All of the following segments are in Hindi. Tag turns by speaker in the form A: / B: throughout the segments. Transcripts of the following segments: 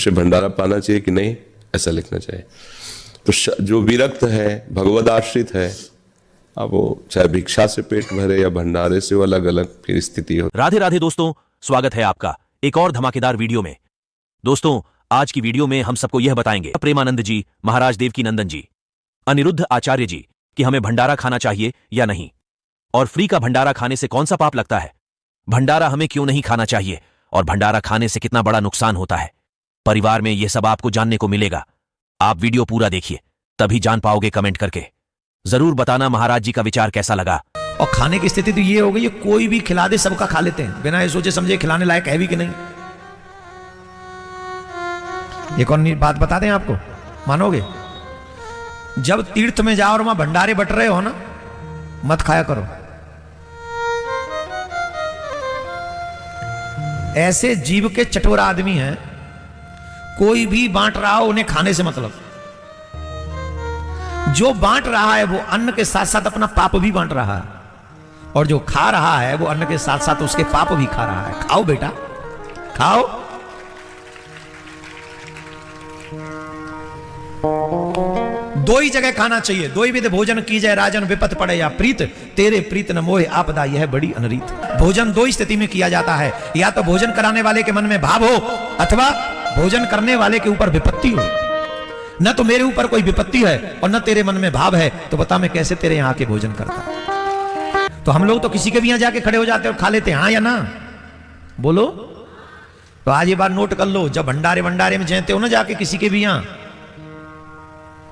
A: उसे भंडारा पाना चाहिए कि नहीं, ऐसा लिखना चाहिए। तो जो विरक्त है, भगवद आश्रित है, अब वो चाहे भिक्षा से पेट भरे या भंडारे से, वो अलग अलग फिर स्थिति हो।
B: राधे राधे दोस्तों, स्वागत है आपका एक और धमाकेदार वीडियो में। दोस्तों, आज की वीडियो में हम सबको यह बताएंगे प्रेमानंद जी, महाराज देवकीनंदन जी, अनिरुद्ध आचार्य जी कि हमें भंडारा खाना चाहिए या नहीं, और फ्री का भंडारा खाने से कौन सा पाप लगता है, भंडारा हमें क्यों नहीं खाना चाहिए, और भंडारा खाने से कितना बड़ा नुकसान होता है परिवार में। यह सब आपको जानने को मिलेगा। आप वीडियो पूरा देखिए, तभी जान पाओगे। कमेंट करके जरूर बताना महाराज जी का विचार कैसा लगा।
C: और खाने की स्थिति तो ये हो गई है, कोई भी खिला दे सबका खा लेते हैं बिना ये सोचे समझे खिलाने लायक है भी कि नहीं। एक और बात बता दें आपको, मानोगे? जब तीर्थ में जाओ और वहां भंडारे बट रहे हो ना, मत खाया करो। ऐसे जीव के चटोर आदमी हैं, कोई भी बांट रहा हो उन्हें खाने से मतलब। जो बांट रहा है वो अन्न के साथ साथ अपना पाप भी बांट रहा है, और जो खा रहा है वो अन्न के साथ साथ उसके पाप भी खा रहा है। खाओ बेटा, खाओ। दो ही जगह खाना चाहिए। दो ही विध भोजन की जाए, राजन विपत पड़े या प्रीत, तेरे प्रीत न मोहे आपदा यह बड़ी अनरीत। भोजन दो ही स्थिति में किया जाता है, या तो भोजन कराने वाले के मन में भाव हो, अथवा भोजन करने वाले के ऊपर विपत्ति हो। न तो मेरे ऊपर कोई विपत्ति है और न तेरे मन में भाव है, तो बता मैं कैसे तेरे यहां के भोजन करता। तो हम लोग तो किसी के भी यहां जाके खड़े हो जाते और खा लेते हैं, हाँ या ना? बोलो। तो आज ये बात नोट कर लो, जब भंडारे में जैते हो ना जाके किसी के भी यहां,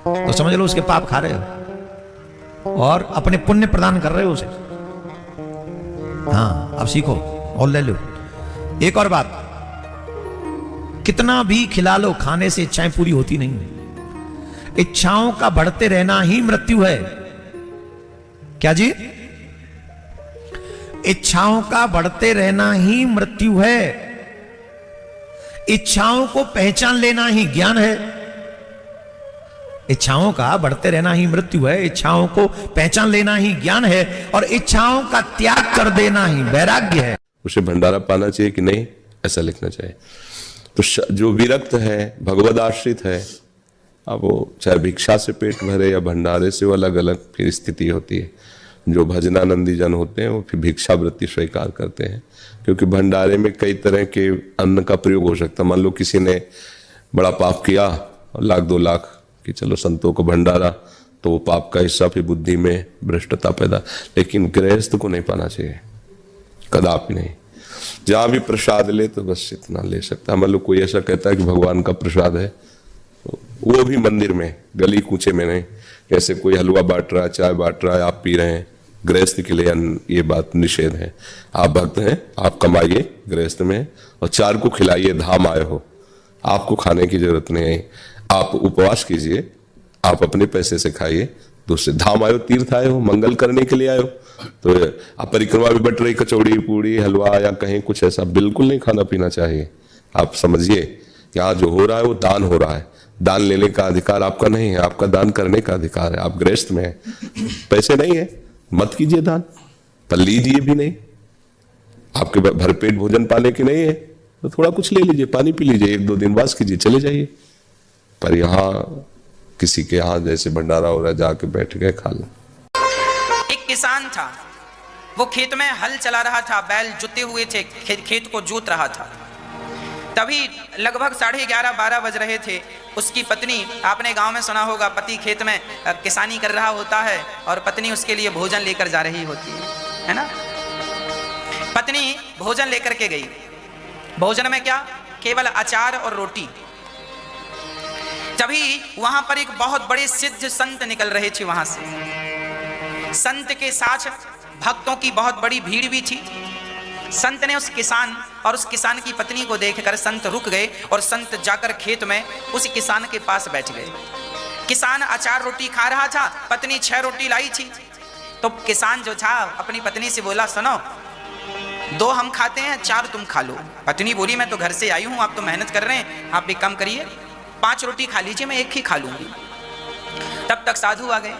C: तो समझ लो उसके पाप खा रहे हो और अपने पुण्य प्रदान कर रहे हो उसे। हाँ, अब सीखो और ले लो। एक और बात, कितना भी खिला लो, खाने से इच्छाएं पूरी होती नहीं। इच्छाओं का बढ़ते रहना ही मृत्यु है। क्या जी? इच्छाओं का बढ़ते रहना ही मृत्यु है। इच्छाओं को पहचान लेना ही ज्ञान है। इच्छाओं का बढ़ते रहना ही मृत्यु है, इच्छाओं को पहचान लेना ही ज्ञान है, और इच्छाओं का त्याग कर देना ही वैराग्य है।
A: उसे भंडारा पाना चाहिए कि नहीं, ऐसा लिखना चाहिए। तो जो विरक्त है, भगवद आश्रित है, अब वो चाहे भिक्षा से पेट भरे या भंडारे से, वो अलग अलग फिर स्थिति होती है। जो भजनानंदी जन होते हैं वो फिर भिक्षा वृत्ति स्वीकार करते हैं, क्योंकि भंडारे में कई तरह के अन्न का प्रयोग हो सकता है। मान लो किसी ने बड़ा पाप किया, 1,00,000 2 लाख कि चलो संतों को भंडारा, तो वो पाप का हिस्सा फिर बुद्धि में भ्रष्टता पैदा। लेकिन गृहस्थ को नहीं पाना चाहिए, कदापि नहीं। जहां भी प्रसाद ले तो बस इतना ले सकता है। मान लो कोई ऐसा कहता है कि भगवान का प्रसाद है, तो वो भी मंदिर में, गली कूचे में नहीं। जैसे कोई हलवा बांट रहा है, चाय बांट रहा है, आप पी रहे हैं, गृहस्थ के लिए ये बात निषेध है। आप भक्त हैं, आप कमाइए गृहस्थ में और 4 को खिलाइए, धाम आए हो, आपको खाने की जरूरत नहीं है। आप उपवास कीजिए, आप अपने पैसे से खाइए, दूसरे धाम आयो, तीर्थ आए हो, मंगल करने के लिए आए हो। तो आप परिक्रमा भी बट रही, कचौड़ी पूड़ी हलवा या कहीं कुछ ऐसा बिल्कुल नहीं खाना पीना चाहिए। आप समझिए, यहाँ जो हो रहा है वो दान हो रहा है। दान लेने का अधिकार आपका नहीं है, आपका दान करने का अधिकार है। आप गृहस्थ में हैं, पैसे नहीं है, मत कीजिए दान, पर लीजिए भी नहीं। आपके भरपेट भोजन पाने की नहीं है तो थोड़ा कुछ ले लीजिए, पानी पी लीजिए, 1-2 दिन वास कीजिए, चले जाइए। पर यहाँ किसी के यहाँ जैसे भंडारा हो रहा है, जाके बैठ गए खा लो।
D: एक किसान था, वो खेत में हल चला रहा था, बैल जुते हुए थे, खेत को जोत रहा था। तभी लगभग 11:30-12 बज रहे थे। उसकी पत्नी, आपने गांव में सुना होगा, पति खेत में किसानी कर रहा होता है और पत्नी उसके लिए भोजन लेकर जा रही होती है ना। पत्नी भोजन लेकर के गई। भोजन में क्या? केवल अचार और रोटी। तभी वहां पर एक बहुत बड़े सिद्ध संत निकल रहे थे वहां से। संत के साथ भक्तों की बहुत बड़ी भीड़ भी थी। संत ने उस किसान और उस किसान की पत्नी को देखकर संत रुक गए और संत जाकर खेत में उस किसान के पास बैठ गए। किसान अचार रोटी खा रहा था, पत्नी 6 रोटी लाई थी। तो किसान जो था अपनी पत्नी से बोला, सुनो, 2 हम खाते हैं, 4 तुम खा लो। पत्नी बोली, मैं तो घर से आई हूं, आप तो मेहनत कर रहे हैं, आप एक काम करिए, 5 रोटी खा लीजिए, मैं 1 ही खा लूंगी। तब तक साधु आ गए।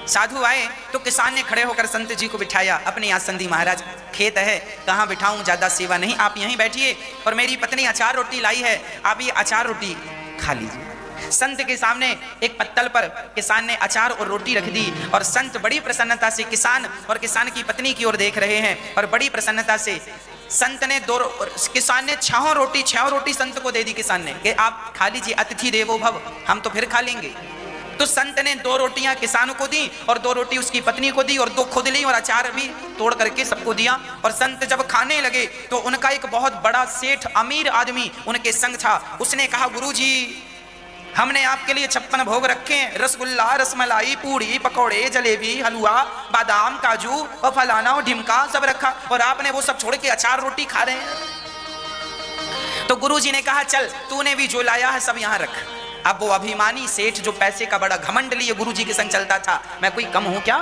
D: साधु आए तो किसान ने खड़े होकर संत जी को बिठाया, अपनी आसन दी। महाराज खेत है, कहाँ बिठाऊं, ज़्यादा सेवा नहीं, आप यहीं बैठिए और मेरी पत्नी अचार रोटी लाई है, आप ये अचार रोटी खा लीजिए। संत के सामने एक पत्तल पर किसान ने अचार और रोटी रख दी और संत बड़ी प्रसन्नता से किसान और किसान की पत्नी की ओर देख रहे हैं और बड़ी प्रसन्नता से संत ने किसान ने 6 रोटी संत को दे दी किसान ने कि आप खा लीजिए, अतिथि देवो भव, हम तो फिर खा लेंगे। तो संत ने 2 रोटियां किसान को दी और 2 रोटी उसकी पत्नी को दी और 2 खुद ली और अचार भी तोड़ करके सबको दिया। और संत जब खाने लगे तो उनका एक बहुत बड़ा सेठ अमीर आदमी उनके संग था। उसने कहा, गुरुजी हमने आपके लिए 56 भोग रखे हैं, रसगुल्ला, रसमलाई, पूड़ी, पकौड़े, जलेबी, हलवा, बादाम, काजू और फलाना और ढिमका सब रखा और आपने वो सब छोड़ के अचार रोटी खा रहे हैं। तो गुरुजी ने कहा, चल तूने भी जो लाया है सब यहाँ रख। अब वो अभिमानी सेठ जो पैसे का बड़ा घमंड लिए गुरुजी के संग चलता था, मैं कोई कम हूं क्या?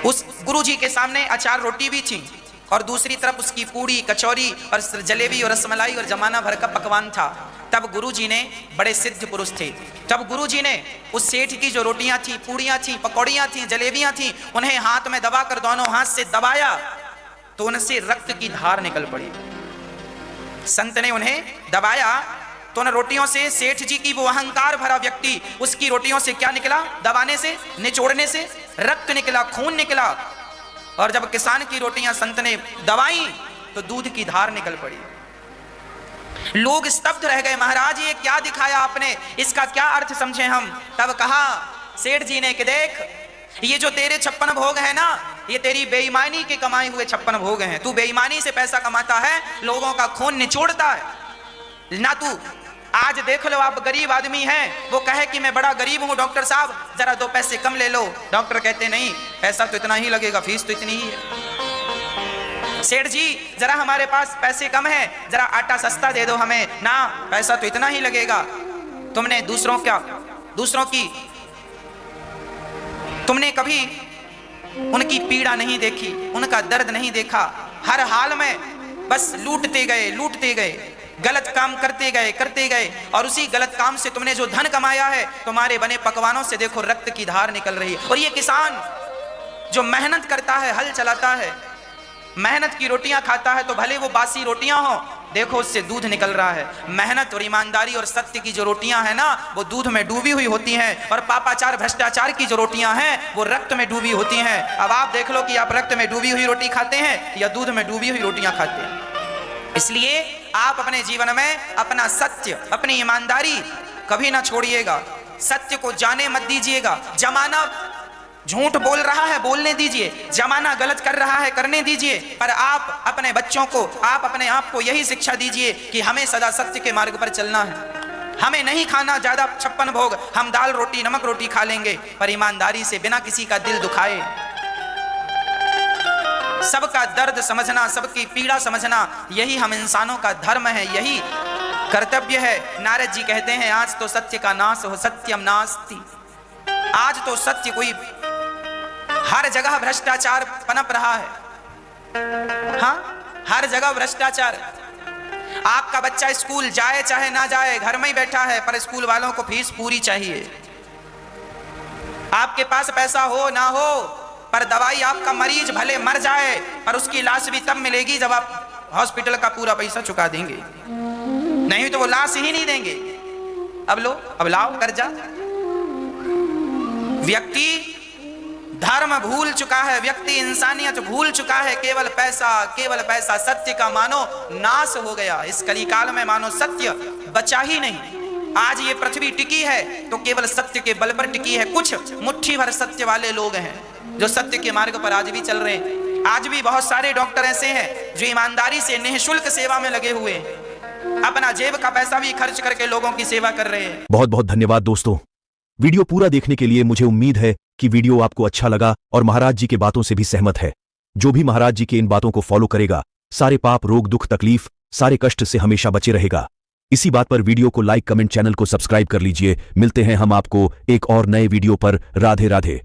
D: उस गुरुजी के सामने अचार रोटी भी थी और दूसरी तरफ उसकी पूड़ी, कचौरी और जलेबी और रसमलाई और जमाना भर का पकवान था। तब गुरुजी ने, बड़े सिद्ध पुरुष थे, तब गुरुजी ने उस सेठ की जो रोटियां थी, पूड़ियां थी, पकौड़ियां थी, जलेबियां थी, उन्हें हाथ में दबाकर दोनों हाथ से दबाया तो उनसे रक्त की धार निकल पड़ी। संत ने उन्हें दबाया तो उन रोटियों से सेठ जी की वो अहंकार भरा व्यक्ति, उसकी रोटियों से क्या निकला? दबाने से, निचोड़ने से रक्त निकला, खून निकला। और जब किसान की रोटियां संत ने दबाई तो दूध की धार निकल पड़ी। लोग स्तब्ध रह गए, महाराज ये क्या दिखाया आपने, इसका क्या अर्थ समझे हम? तब कहा सेठ जी ने कि देख, ये जो तेरे 56 भोग है ना, ये तेरी बेईमानी के कमाए हुए 56 भोग हैं। तू बेईमानी से पैसा कमाता है, लोगों का खून निचोड़ता है ना। तू आज देख लो, आप गरीब आदमी हैं, वो कहे कि मैं बड़ा गरीब हूं, डॉक्टर साहब जरा 2 पैसे कम ले लो। डॉक्टर कहते नहीं, पैसा तो इतना ही लगेगा, फीस तो इतनी ही है। सेठ जी जरा हमारे पास पैसे कम है, जरा आटा सस्ता दे दो हमें ना, पैसा तो इतना ही लगेगा। तुमने दूसरों की तुमने कभी उनकी पीड़ा नहीं देखी, उनका दर्द नहीं देखा। हर हाल में बस लूटते गए, गलत काम करते गए और उसी गलत काम से तुमने जो धन कमाया है, तुम्हारे बने पकवानों से देखो रक्त की धार निकल रही है। और ये किसान जो मेहनत करता है, हल चलाता है, मेहनत की रोटियां खाता है, तो भले वो बासी रोटियां हो, देखो उससे दूध निकल रहा है। मेहनत और ईमानदारी और सत्य की जो रोटियां हैं ना, वो दूध में डूबी हुई होती हैं, और पापाचार भ्रष्टाचार की जो रोटियां हैं वो रक्त में डूबी होती हैं। अब आप देख लो कि आप रक्त में डूबी हुई रोटी खाते हैं या दूध में डूबी हुई रोटियां खाते हैं। इसलिए आप अपने जीवन में अपना सत्य, अपनी ईमानदारी कभी ना छोड़िएगा। सत्य को जाने मत दीजिएगा। जमाना झूठ बोल रहा है, बोलने दीजिए, जमाना गलत कर रहा है, करने दीजिए, पर आप अपने बच्चों को, आप अपने आप को यही शिक्षा दीजिए कि हमें सदा सत्य के मार्ग पर चलना है। हमें नहीं खाना ज्यादा 56 भोग, हम दाल रोटी नमक रोटी खा लेंगे, पर ईमानदारी से, बिना किसी का दिल दुखाए, सबका दर्द समझना, सबकी पीड़ा समझना, यही हम इंसानों का धर्म है, यही कर्तव्य है। नारद जी कहते हैं, आज तो सत्य का नाश हो, सत्यम नास्ति। आज तो सत्य कोई, हर जगह भ्रष्टाचार पनप रहा है। हाँ, हर जगह भ्रष्टाचार। आपका बच्चा स्कूल जाए चाहे ना जाए, घर में ही बैठा है, पर स्कूल वालों को फीस पूरी चाहिए। आपके पास पैसा हो ना हो, पर दवाई आपका मरीज भले मर जाए, पर उसकी लाश भी तब मिलेगी जब आप हॉस्पिटल का पूरा पैसा चुका देंगे, नहीं तो वो लाश ही नहीं देंगे। अब लो, अब लाओ कर्जा। व्यक्ति धर्म भूल चुका है, व्यक्ति इंसानियत भूल चुका है, केवल पैसा। सत्य का मानो नाश हो गया। इस कलिकाल में मानो सत्य बचा ही नहीं। आज ये पृथ्वी टिकी है तो केवल सत्य के बल पर टिकी है। कुछ मुट्ठी भर सत्य वाले लोग हैं जो सत्य के मार्ग पर आज भी चल रहे हैं। आज भी बहुत सारे डॉक्टर ऐसे हैं जो ईमानदारी से निःशुल्क सेवा में लगे हुए हैं, अपना जेब का पैसा भी खर्च करके लोगों की सेवा कर रहे हैं।
B: बहुत बहुत धन्यवाद दोस्तों, वीडियो पूरा देखने के लिए। मुझे उम्मीद है कि वीडियो आपको अच्छा लगा और महाराज जी के बातों से भी सहमत है। जो भी महाराज जी के इन बातों को फॉलो करेगा, सारे पाप, रोग, दुख, तकलीफ, सारे कष्ट से हमेशा बचे रहेगा। इसी बात पर वीडियो को लाइक, कमेंट, चैनल को सब्सक्राइब कर लीजिए। मिलते हैं हम आपको एक और नए वीडियो पर। राधे राधे।